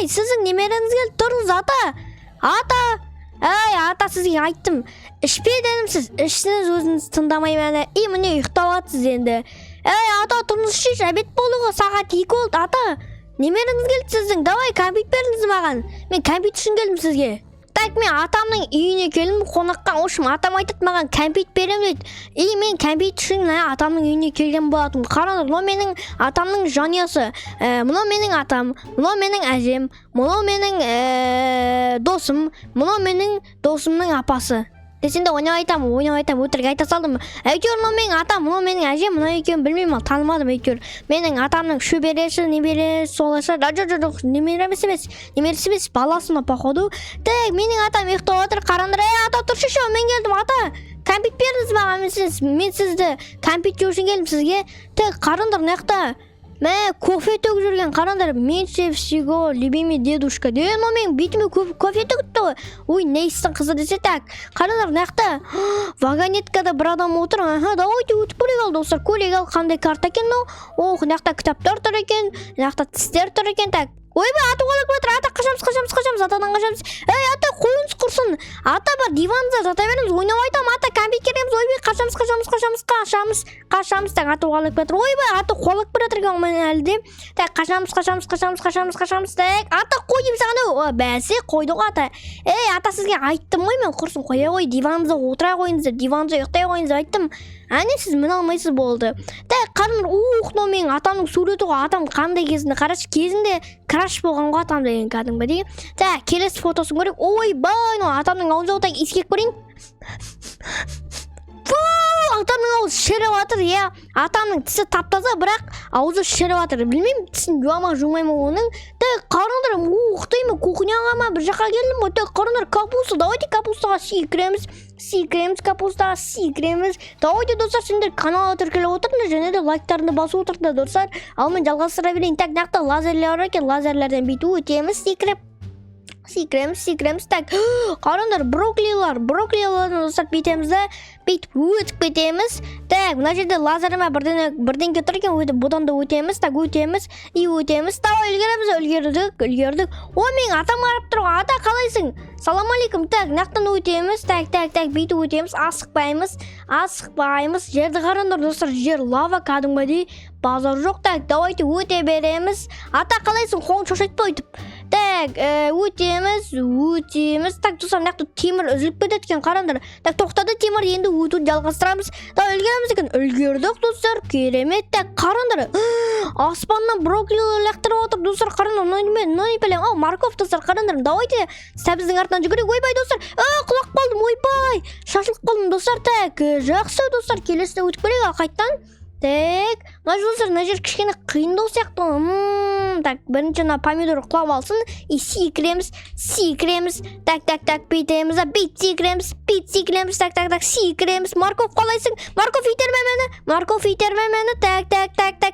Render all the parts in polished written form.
сіздің немереңіз келді, тұрыңыз, ата. Ай, ата, сізге айттым. Ішпе дедім, сіз ішсіңіз, өзіңіз тыңдамай мәні. Міне ұйықтап жатсыз енді. Ай, ата, тұрыңызшы, обед болды ғой, сағат 2 болды, ата. Немеріңіз келді сіздің, давай компьютер беріңіз маған. Мен компьютер үшін келдім сізге. Так, мен атамның үйіне келдім, қонаққа. Ошым, атам айтады маған компьютер беремін дейді. Мен компьютер үшін атамның үйіне келген болатым. Қараңдар, мынау менің атамның жанұясы. Мынау менің атам, мынау менің әжем, мынау менің досым, мынау менің досымның апасы. Десем де ойнап айтамын, өтірік айта салдым. Әйтеуір мынау менің атам, мынау менің әжем, мынау екеуін білмеймін, танымадым әйтеуір. Менің атамның шөбересі, немересі, солайша. Жоқ, немересі емес, баласына походу. Так, менің атам ұйықтап отыр, қараңдар. Ата, тұршы, мен келдім, ата. Компьютер беріңіз маған, мен сізді компьютер үшін келдім сізге. Так, қараңдар, мынаяқта мә кофе төгіп жүрген, қараңдар. Менше всего любимый дедушка. Но мен бетіме кофе төгіпті ғой. Ой, нейстің қызы десе. Так, қараңдар, мынаяқта вагонеткада бір адам отыр. Давайте өтіп көрейік ал, достар. Көрейік ал, қандай карта екен мынау. Мынаяқта кітаптар тұр екен, мынаяқта тістер тұр екен. Так, ойбай, аты қалап жатыр. Ата, қашамыз, атадан қашамыз. Ей, ата, қойыңыз құрсын. Ата, бар диванымызда жата береміз, ойнап айтамын. Ата, компьютер береміз. Ойбай, қашамыз. Так, аты қалап жатыр. Ойбай, аты қолап жатыр екен мен әлде. Так, қашамыз. Так, ата, қой деймін саған. Бәсе, қойдық ата. Ей, ата, сізге айттым ғой, мен құрсын қоя ғой, диванымызда отыра қойыңыздар, диванымызда ұйықтай қойыңыздар айттым. Әне сіз мына алмайсыз болды. Так, қараңдар, мынау менің атамның суреті ғой. Атам қандай кезінде, қарашы, кезінде краш болған ғой атам деген кәдімгідей. Так, келесі фотосын көрейік. Ойбай, атамның аузы отак иіскеп көрейін. Атамның аузы шіріп жатыр, атамның тісі таптаза, бірақ аузы шіріп жатыр. Білмеймін, тісін жумай ма оның. Так, қараңдар, ұйықтаймын, кухняға ма бір жаққа келдім ғой. Так, қараңдар, капуста, давайте капустаға сикіреміз, капустаға сикіреміз. Давайте, достар, сендер каналға тіркеліп отырыңдар, және де лайктарыңды басып отырыңдар, достар. Ал мен жалғастыра берейін. Так, нақты лазерлер бар екен, лазерлерден бүйтіп өтеміз, сикіреміз. Так, қараңдар, брокколиларды достар бүйтеміз да, бүйтіп өтіп кетеміз. Так, мына жерде лазеріме бірдеңке тұр екен, бұдан да өтеміз. Так, өтеміз. Давай, үлгердік. Мен атам қарап тұр ғой, ата, қалайсың? Салам алейкум. Так, нақтан өтеміз. Так, бүйтіп өтеміз. Асықпаймыз. Жерді қараңдар, достар, жер лава кәдімгідей, базар жоқ. Так, давайте өте береміз. Ата, қалайсың? Қолың шошайтпай өтіп. Так, өтеміз. Так, достар, нақты темір үзіліп кететкен, қараңдар. Так, тоқтады темір, енді өтуді жалғастырамыз. Так, үлгереміз екен. Үлгердік, достар, керемет. Так, қараңдар. Аспаннан брокколи лақтырып отыр, достар, қараңдар. Не білем. Морковь, достар, қараңдар. Давайте сәбіздің артынан жүгірейік. Ойбай, достар. Құлақ қалдым, ойбай. Шашылып қалдым, достар. Так, жақсы, достар, келесіне өтіп көрейік, қайттан. Так, мына жер кішкене қиындау сияқты. Так, бірінші помидор құлап алсын. Сикіреміз. Так, бүйтеміз. Сикіреміз. Так, сикіреміз. Морковь қалайсың? Морковь итерме мені. Так,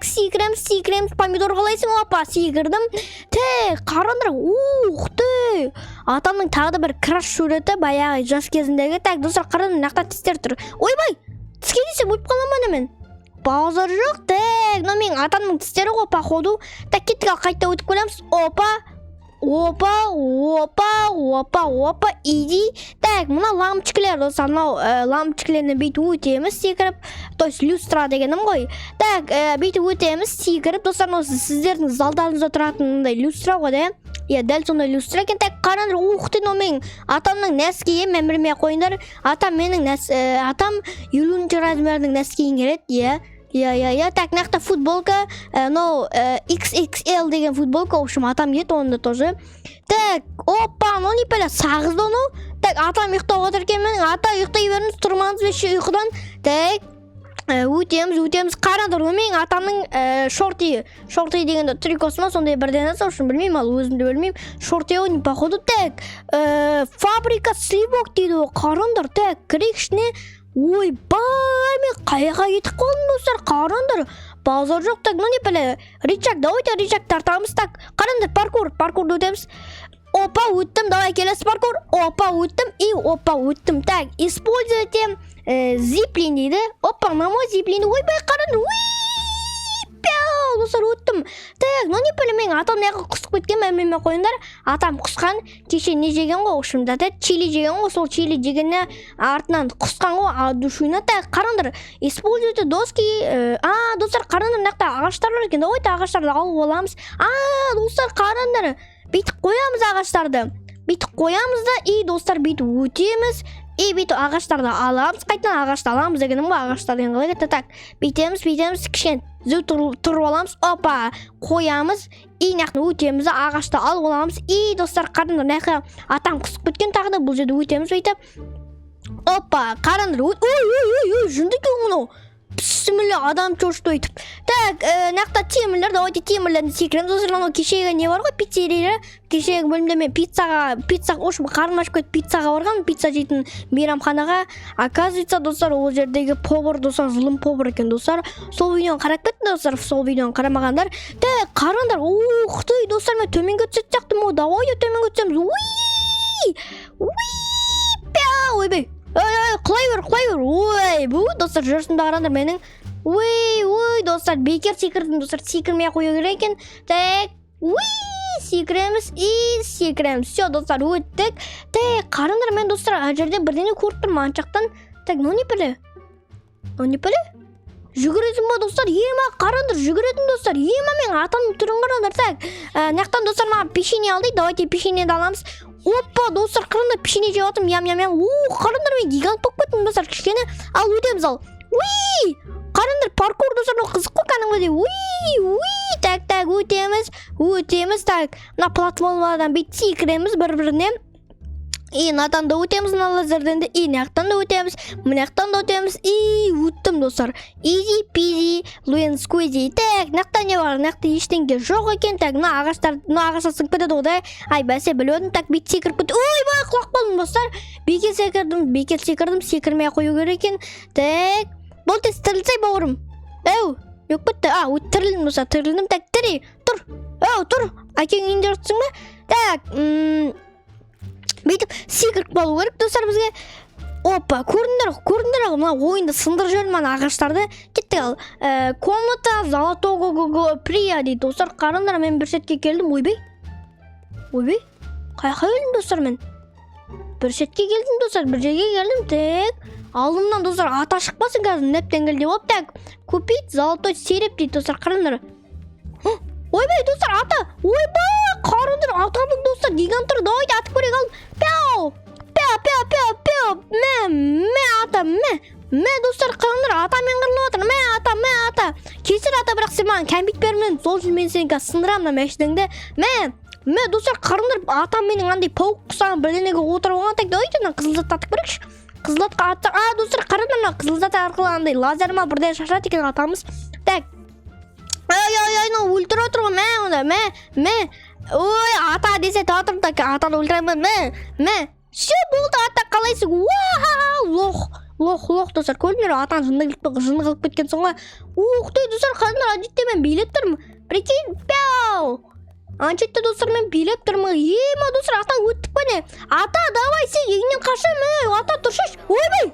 сикіреміз. Помидор қалайсың? Опа, сикірдім. Так, қараңдар. Уқты. Атамның тағы да бір краш суреті, баяғы жас кезіндегі. Так, достар, қараңдар, нақта тістер тұр. Ойбай, тіске десем өтіп қаламын мен. Базар жоқ. Так, мен атамның тістері ғой, походу. Так, кеттік ал, қайта өтіп көреміз. Опа, иди. Так, мына лампочкалар, достар, мынау лампочкаларны бүйтіп өтеміз, секіріп. То есть люстра дегенім ғой. Так, бүйтіп өтеміз, секіріп. Достар, сіздердің залдарыңызда тұратын люстра ғой, да? Дәл сондай люстра екен. Так, қараңдар, мен атамның нәскейі, мен білмей қойыңдар. Атам 50-ші размердің нәскейін кереді, Так, нақты футболка, XXL деген футболка, в общем, атам еді, онда тоже. Так, опа, не пәлі, сағызды оны. Так, атам ұйықтау отыр екен мен, ата ұйықтай беріңіз, тұрмаңыз беші ұйқыдан. Так, өтеміз. Қараңдар, мен атамның шорты дегенде трикосына сондай бірден аса, үшін білмеймін, ал өзімді білмеймін. Шорты не походу. Так, фабрика сливок дейді ол, қараңдар. Так, кірек ішіне. Ойбай, мен қайға кетіп қалдым, достар, қараңдар. Базар жоқ. Так, не пәлі, рычаг, давайте рычаг тартамыз. Так, қараңдар, паркурды өтеміз. Опа, өттім, давай келесі паркур. Опа, өттім. Так, используйте зиплин дейді. Опа, мама зиплин. Ойбай, қараңдар. пяу достар өттім. Так, не білем мен атам неғып құсып кеткен мен қойындар. Атам құсқан, кеше не жеген ғой, ұшымда да чили жеген ғой, сол чили жегенне артынан құсқан ғой, душуына. Так, қараңдар, используйте доски. Достар, қараңдар, нақта ағаштар бар екен, ой, ағаштарды алып оламыз. Достар, қараңдар, бүйтіп қоямыз ағаштарды. Бүйтіп қоямыз да, достар, бүйтіп өтеміз. Бүйтіп ағаштарды аламыз, қайтадан ағашты аламыз дегенім ғой, ағаштарды қалай кетті. Так, бүйтеміз, кішкене зіл тұрып аламыз. Опа, қоямыз. Нақтын өтеміз, ағашты алып оламыз. Достар, қараңдар, нақта атам құсып кеткен, тағы да бұл жерде өтеміз бүйтіп. Опа, қараңдар, ой, жүнді кен мұнау. Бісміллә, адам чошты өйтіп. Так, нақта темірлер, давайте темірлерді секіреміз. Осырлан кешегі не бар ғой, пиццерия. Кешегі бөлімде мен пиццаға ұшып, қарым ашып кетіп пиццаға барған, пицца жейтін мейрамханаға. Оказывается, достар, ол жердегі повар, достар, зұлым повар екен, достар. Сол видеоны қарап кетті, достар, сол видеоны қарамағандар. Так, қараңдар, ұқтай, достар, мен төменге түсет жақтым, давайте төменге түсеміз. Ойбай. Құлай бер. Ой, бұл достар жүрсімді қарандар менің. Ой, достар, бекер секірдім, достар, секірмей қою керек екен. Так, секіреміз, секіреміз. Все, достар, өттік. Так, қарандар мен, достар, жерде бірдеңе көріп тұрмын аншақтан. Так, не біле? Жүгіретін ба, достар, ема, қарандар, жүгіретін, достар, ема мен атаның түрін қарандар. Так, нақтан, достар, маған пешене алдық, давайте пешенені аламыз. Опа, достар, қарандар, пешене жеп атым, ям. Қарандар, мен гигант болып кеттім, достар, кішкене. Ал, өтеміз, ал. Қарандар, паркур, достар, қызық қой кәдімгідей. Так, өтеміз, так. Мына платформадан бет секіреміз бір-біріне. Мынаған да өтеміз, мына лазерден де. Мынаяқтан да өтеміз, мынаяқтан да өтеміз. Өттім, достар. Easy peasy, lemon squeezy. Так, мынаяқта не бар? Мынаяқта ештеңе жоқ екен. Так, мына ағаштар сынып кетеді ғой. Ай, бәсе білдім. Так, бет секіріп кетті. Ойбай, құлап қалдым, достар. Бекер секірдім, секірмей қою керек екен. Так, бұл тез тірілсей бауырым. Жоқ кетті. Тірілдім, достар, тірілдім. Так, тірі, тұр. Әкең үйінде жатсың ба? Так, бүйтіп секіріп қалу керек, достар, бізге. Опа, көрдіңдер, мына ойынды сындырып жібердім ана ағаштарды. Кеттік ал. Комната золотого прия дейді, достар. Қараңдар, мен бір сетке келдім. Ойбай. Қай келдім, достар, мен? Бір сетке келдім, достар, бір жерге келдім. Так, алдымнан, достар, ата шықпасын қазір, нептен келді болып. Так, купить золотой сереп дейді, достар. Қараңдар. Ойбай, достар, ата. Ойбай, қараңдар, атаның, достар, гиганттар, давайте атып көрек ал. Пяу. Мә, достар, қараңдар, атамен қырылып отыр. Ата. Кесір ата, бірақ сен маған кәмпит бермен, сол үшін мен сені сындырамын мәшініңді. Мә, достар, қараңдар, атам менің андай пауық құсаған бірдеңеге отырып алған. Так, давайте қызылзатты атып көрекші. Қызылзатқа атты. Достар, қараңдар, қызылзат арқылы андай лазерма бірден шашады екен атамыз. Так. Өлтіріп отыр ғой, мә. Ой, ата десе татырып так, атаны өлтіремін, мә. Все болды, ата қалайсың? Лох, достар, көрдіңдер, атаны жынды қылып кеткен соң ғой. Ұқтай, достар, қараңдар, әдетте мен билеп тұрмын. Прикинь, пяу. Аншетті, достар, мен билеп тұрмын. Ема, достар, атан өттіп көне. Ата, давай, сен егінен қашам, ата тұршаш. Ойбай.